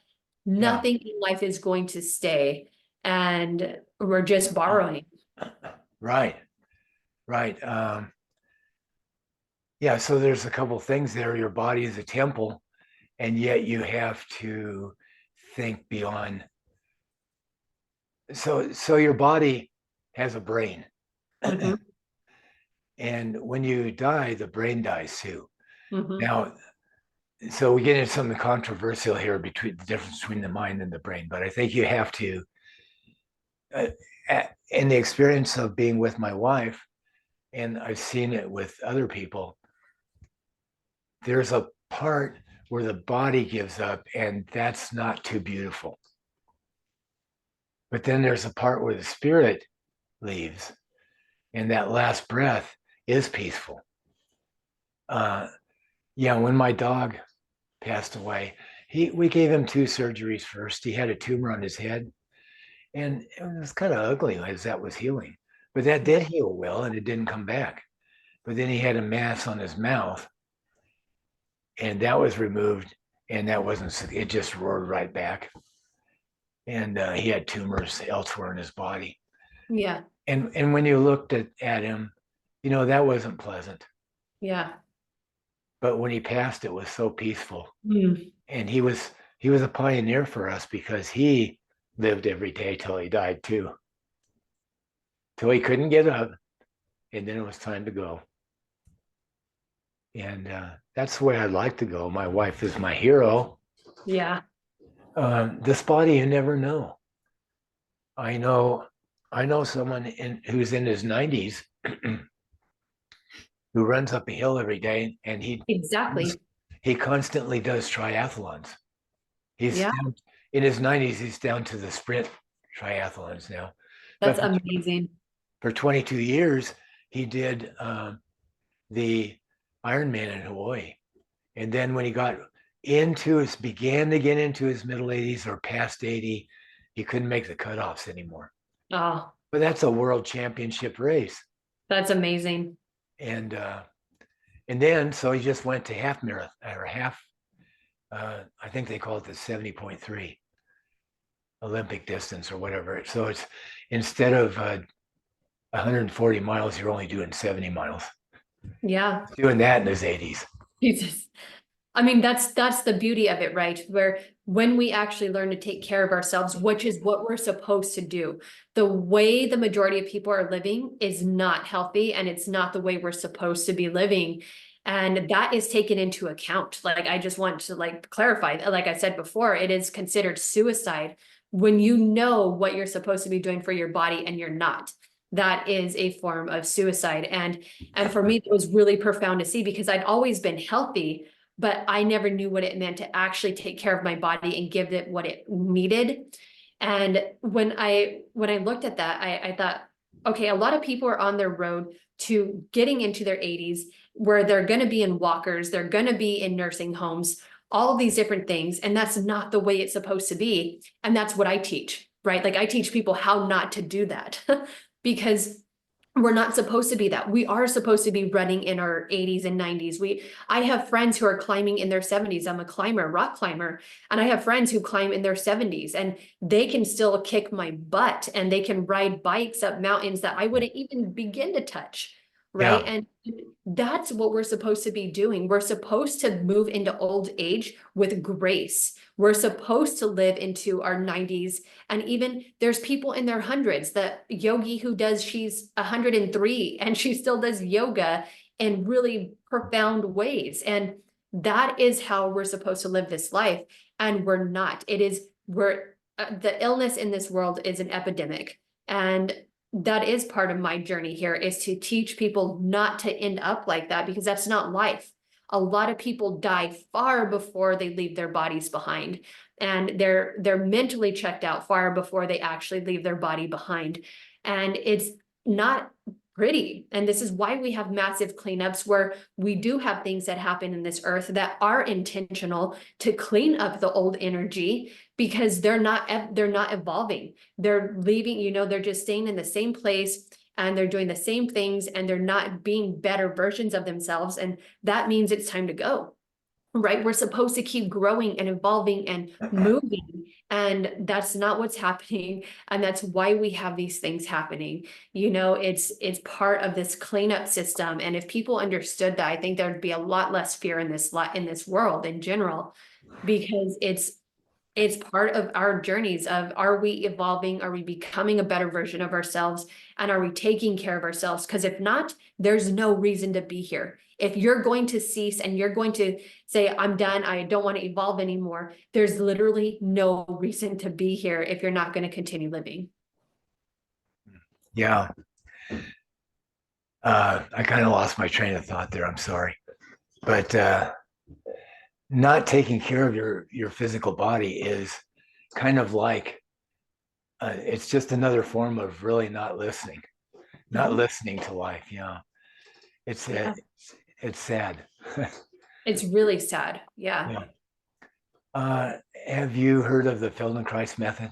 nothing in life is going to stay and we're just borrowing. Right. Yeah, so there's a couple things there. Your body is a temple, and yet you have to think beyond. So your body has a brain. Mhm. And when you die, the brain dies too. Mhm. Now, so we get into something controversial here between the difference between the mind and the brain, but I think you have to, uh, in the experience of being with my wife, and I've seen it with other people, there's a part where the body gives up, and that's not too beautiful. But then there's a part where the spirit leaves, and that last breath is peaceful. Yeah, when my dog passed away, we gave him 2 surgeries first. He had a tumor on his head, and it was kind of ugly as that was healing. But that did heal well, and it didn't come back. But then he had a mass on his mouth, and that was removed, and that wasn't. It just roared right back, and he had tumors elsewhere in his body. Yeah. And when you looked at him, that wasn't pleasant. Yeah. But when he passed, it was so peaceful. Mm. And he was a pioneer for us because he lived every day till he died too. Till he couldn't get up, and then it was time to go. And that's the way I'd like to go. My wife is my hero. Yeah. This body, you never know. I know someone who's in his 90s who runs up a hill every day, and Exactly. he constantly does triathlons. He's Yeah. down, in his 90s. He's down to the sprint triathlons now. That's But amazing. for 22 years, he did the Ironman in Hawaii. And then when he began to get into his middle 80s or past 80, he couldn't make the cutoffs anymore. Oh, But that's a world championship race. that's amazing. And then so he just went to half marathon or half. I think they call it the 70.3 Olympic distance or whatever. So it's instead of 140 miles, you're only doing 70 miles. Yeah. Doing that in his 80s. Jesus. I mean, that's the beauty of it, right? Where when we actually learn to take care of ourselves, which is what we're supposed to do, the way the majority of people are living is not healthy, and it's not the way we're supposed to be living. And that is taken into account. Like, I just want to like clarify, like I said before, it is considered suicide when you know what you're supposed to be doing for your body and you're not. That is a form of suicide. And for me, it was really profound to see, because I'd always been healthy, but I never knew what it meant to actually take care of my body and give it what it needed. And when I looked at that, I thought, okay, a lot of people are on their road to getting into their 80s, where they're going to be in walkers, they're going to be in nursing homes, all of these different things. And that's not the way it's supposed to be. And that's what I teach, right? Like, I teach people how not to do that because we're not supposed to be that. We are supposed to be running in our 80s and 90s. I have friends who are climbing in their 70s. I'm a climber, rock climber, and I have friends who climb in their 70s, and they can still kick my butt, and they can ride bikes up mountains that I wouldn't even begin to touch, right? Yeah. And that's what we're supposed to be doing. We're supposed to move into old age with grace. We're supposed to live into our 90s. And even there's people in their hundreds. The yogi who does, she's 103 and she still does yoga in really profound ways. And that is how we're supposed to live this life. And we're not. The illness in this world is an epidemic. And that is part of my journey here, is to teach people not to end up like that, because that's not life. A lot of people die far before they leave their bodies behind, and they're mentally checked out far before they actually leave their body behind. And it's not pretty. And this is why we have massive cleanups, where we do have things that happen in this earth that are intentional to clean up the old energy, because they're not evolving. They're leaving, they're just staying in the same place, and they're doing the same things, and they're not being better versions of themselves. And that means it's time to go, right? We're supposed to keep growing and evolving and moving, and that's not what's happening. And that's why we have these things happening. It's part of this cleanup system. And if people understood that, I think there'd be a lot less fear in this world in general, because it's part of our journeys of, are we evolving? Are we becoming a better version of ourselves? And are we taking care of ourselves? Because if not, there's no reason to be here. If you're going to cease and you're going to say, I'm done, I don't want to evolve anymore, there's literally no reason to be here if you're not going to continue living. Yeah. I kind of lost my train of thought there. I'm sorry. But not taking care of your physical body is kind of like it's just another form of really not listening, not listening to life. Yeah, it's it's sad. It's really sad. Yeah. Yeah. Have you heard of the Feldenkrais method?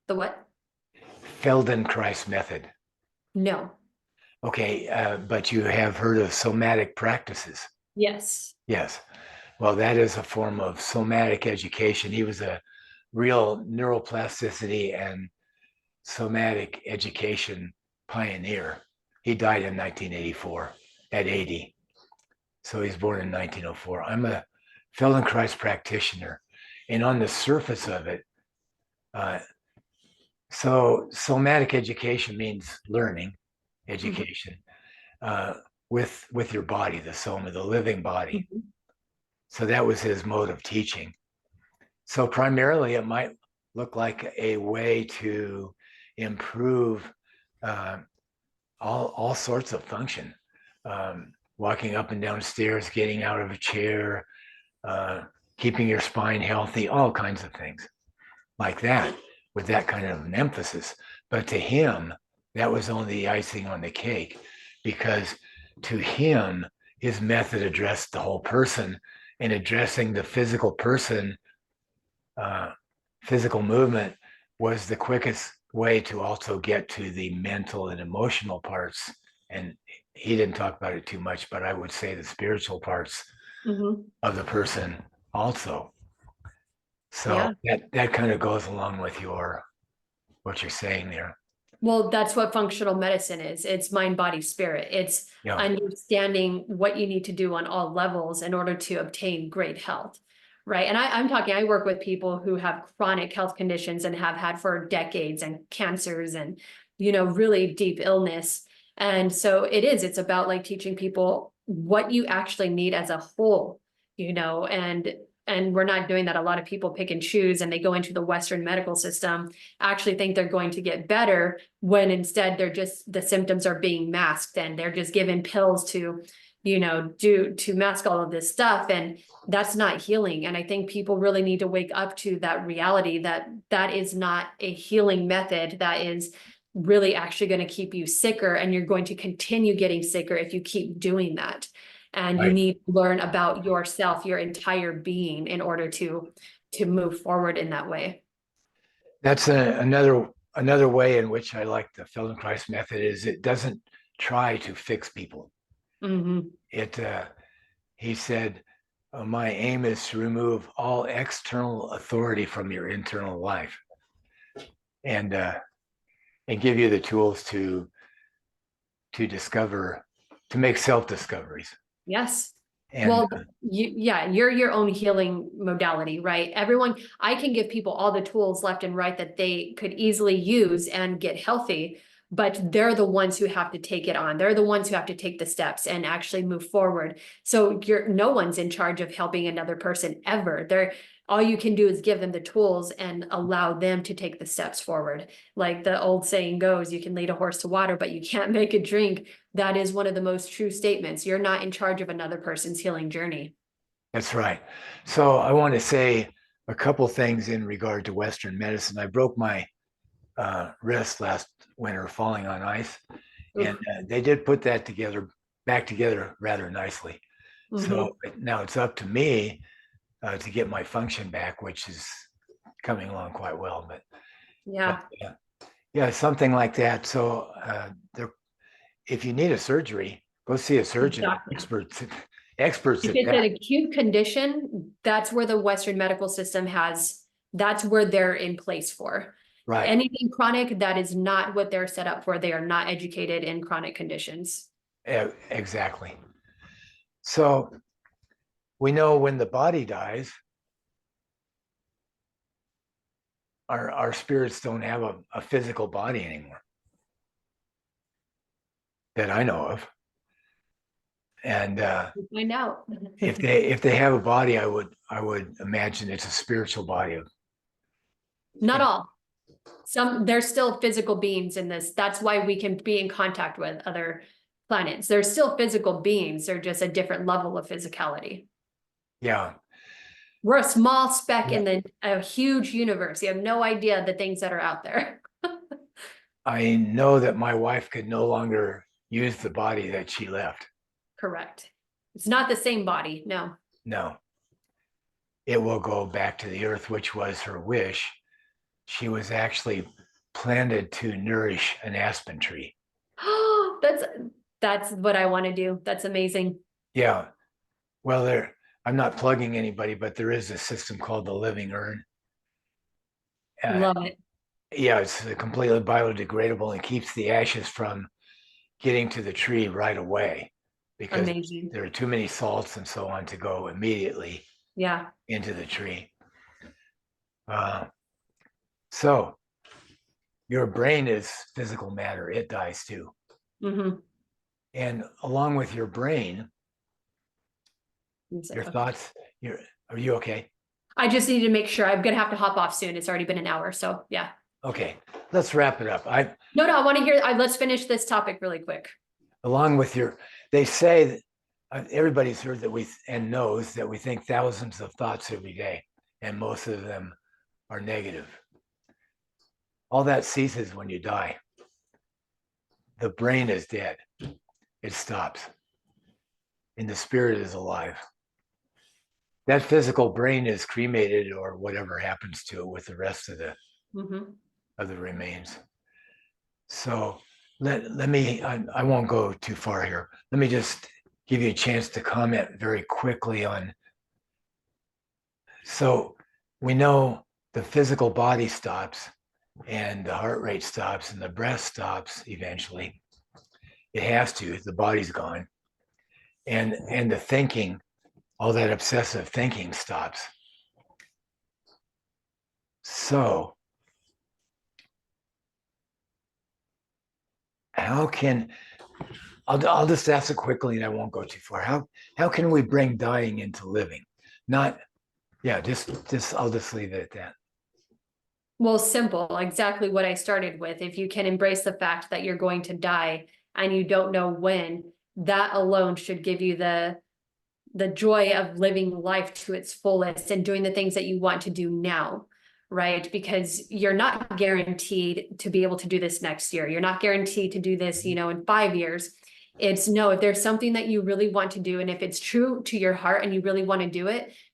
The what? Feldenkrais method. No. Okay, but you have heard of somatic practices. Yes. Yes. Well, that is a form of somatic education. He was a real neuroplasticity and somatic education pioneer. He died in 1984 at 80. So he's born in 1904. I'm a Feldenkrais practitioner. And on the surface of it, so somatic education means learning education with your body, the soma, the living body. Mhm. So that was his mode of teaching. So primarily, it might look like a way to improve all sorts of function, walking up and down stairs, getting out of a chair, keeping your spine healthy, all kinds of things like that, with that kind of an emphasis. But to him, that was only the icing on the cake, because to him, his method addressed the whole person, and addressing the physical person, physical movement was the quickest way to also get to the mental and emotional parts. And he didn't talk about it too much, but I would say the spiritual parts of the person also. So that kind of goes along with what you're saying there. Well, that's what functional medicine is. It's mind, body, spirit. It's understanding what you need to do on all levels in order to obtain great health, right? And I work with people who have chronic health conditions and have had for decades, and cancers, and, really deep illness. And so it's about like teaching people what you actually need as a whole, and we're not doing that. A lot of people pick and choose and they go into the Western medical system, actually think they're going to get better when instead the symptoms are being masked and they're just given pills to, do to mask all of this stuff. And that's not healing. And I think people really need to wake up to that reality that that is not a healing method. That is really actually going to keep you sicker, and you're going to continue getting sicker if you keep doing that. And you Right. need to learn about yourself, your entire being, in order to move forward in that way. That's another way in which I like the Feldenkrais method is it doesn't try to fix people. Hmm. It he said, my aim is to remove all external authority from your internal life and and give you the tools to discover, to make self-discoveries. Yes. And Well, you're your own healing modality, right? I can give people all the tools left and right that they could easily use and get healthy, but they're the ones who have to take it on. They're the ones who have to take the steps and actually move forward. So no one's in charge of helping another person ever. All you can do is give them the tools and allow them to take the steps forward. Like the old saying goes, you can lead a horse to water, but you can't make it drink. That is one of the most true statements. You're not in charge of another person's healing journey. that's right. So I want to say a couple things in regard to Western medicine. I broke my wrist last winter falling on ice, and Oof. they did put that back together rather nicely. Mhm. So now it's up to me to get my function back, which is coming along quite well. But Yeah, yeah, something like that. So there, if you need a surgery, go see a surgeon. exactly. Experts If at it's that. an acute condition, that's where the Western medical system that's where they're in place for. Right. Anything chronic, that is not what they're set up for. They are not educated in chronic conditions. Exactly. So we know when the body dies, our spirits don't have a physical body anymore that I know of. And We'll find out. if they have a body, I would imagine it's a spiritual body. Not all. There's still physical beings in this. That's why we can be in contact with other planets. They're still physical beings. They're just a different level of physicality. Yeah. We're a small speck Yeah. in a huge universe. You have no idea the things that are out there. I know that my wife could no longer use the body that she left. Correct. It's not the same body. No. No, it will go back to the earth, which was her wish. She was actually planted to nourish an aspen tree. That's that's what I want to do. That's amazing. Yeah. Well, I'm not plugging anybody, but there is a system called the living urn. Uh, Love it. yeah, it's completely biodegradable and keeps the ashes from getting to the tree right away because Amazing. there are too many salts and so on to go immediately Yeah. into the tree. Uh, so your brain is physical matter, it dies too. Hmm. And along with your brain, your Okay. thoughts, are you okay? I just need to make sure. I'm gonna have to hop off soon. It's already been an hour. So yeah. Okay, let's wrap it up. No, I want to hear. Let's finish this topic really quick. Along with they say that everybody's heard that and knows that we think thousands of thoughts every day, and most of them are negative. All that ceases when you die. The brain is dead, it stops, and the spirit is alive. That physical brain is cremated or whatever happens to it with the rest of Hmm. the remains. So let me, I won't go too far here. Let me just give you a chance to comment very quickly on. So we know the physical body stops and the heart rate stops and the breath stops eventually. It has to, the body's gone. And the thinking, all that obsessive thinking stops. So how can I'll just ask it quickly and I won't go too far. How can we bring dying into living? Not, yeah, just I'll just leave it at that. Well, simple, exactly what I started with. If you can embrace the fact that you're going to die and you don't know when, that alone should give you the joy of living life to its fullest and doing the things that you want to do now, right? Because you're not guaranteed to be able to do this next year. You're not guaranteed to do this, in 5 years. It's no, if there's something that you really want to do, and if it's true to your heart and you really want to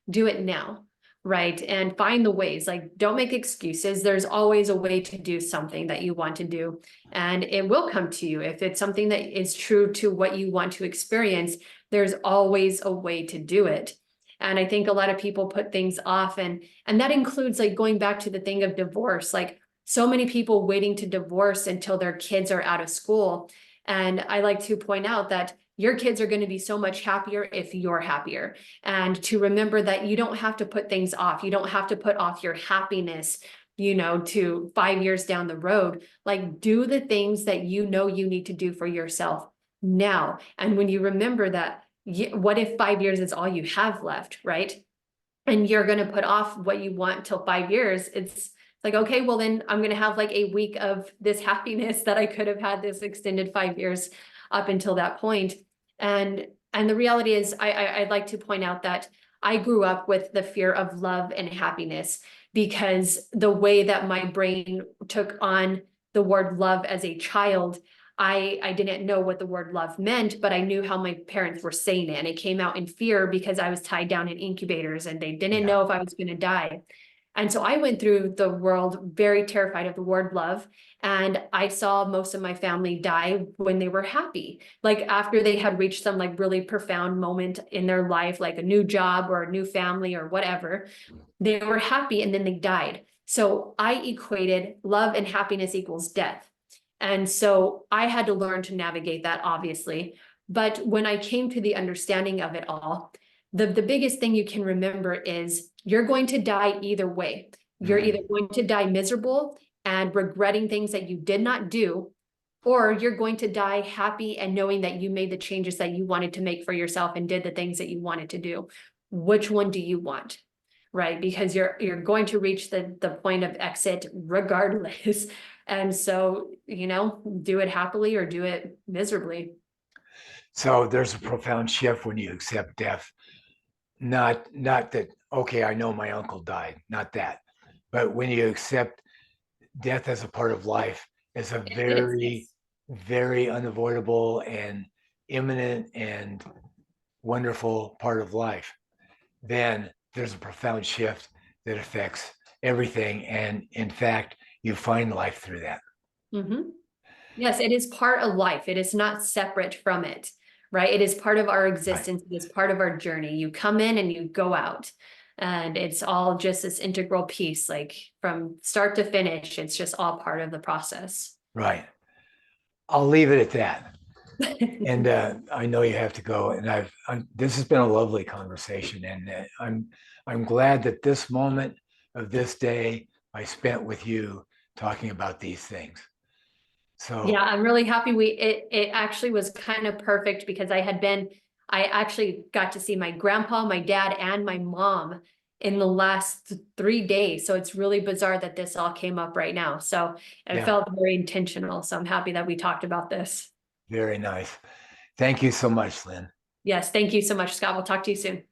do it now, right? And find the ways, like, don't make excuses. There's always a way to do something that you want to do, and it will come to you. If it's something that is true to what you want to experience, there's always a way to do it. And I think a lot of people put things off, and that includes, like, going back to the thing of divorce, like so many people waiting to divorce until their kids are out of school. And I like to point out that your kids are going to be so much happier if you're happier. And to remember that you don't have to put things off. You don't have to put off your happiness, to 5 years down the road. Like, do the things that you know you need to do for yourself now. And when you remember that, what if 5 years is all you have left, right? And you're going to put off what you want till 5 years. It's like, okay, well, then I'm going to have like a week of this happiness that I could have had this extended 5 years up until that point. And the reality is, I'd like to point out that I grew up with the fear of love and happiness, because the way that my brain took on the word love as a child, I didn't know what the word love meant, but I knew how my parents were saying it. And it came out in fear because I was tied down in incubators and they didn't know if I was going to die. And so I went through the world very terrified of the word love. And I saw most of my family die when they were happy, like after they had reached some like really profound moment in their life, like a new job or a new family or whatever. They were happy and then they died. So I equated love and happiness equals death. And so I had to learn to navigate that, obviously. But when I came to the understanding of it all, the biggest thing you can remember is you're going to die either way. You're either going to die miserable and regretting things that you did not do, or you're going to die happy and knowing that you made the changes that you wanted to make for yourself and did the things that you wanted to do. Which one do you want? Right? Because you're going to reach the point of exit regardless. And so, do it happily or do it miserably. So there's a profound shift when you accept death. Not that, okay, I know my uncle died, not that. But when you accept death as a part of life, as a very, very unavoidable and imminent and wonderful part of life, then there's a profound shift that affects everything. And in fact, you find life through that. Mm-hmm. Yes, it is part of life. It is not separate from it, right? It is part of our existence. It is part of our journey. You come in and you go out, and it's all just this integral piece, like from start to finish. It's just all part of the process. Right. I'll leave it at that. And I know you have to go. And this has been a lovely conversation, and I'm glad that this moment of this day I spent with you talking about these things. So yeah, I'm really happy it actually was kind of perfect, because I actually got to see my grandpa, my dad, and my mom in the last 3 days. So it's really bizarre that this all came up right now. So it felt very intentional. So I'm happy that we talked about this. Very nice. Thank you so much, Lynn. Yes, thank you so much, Scott. We'll talk to you soon.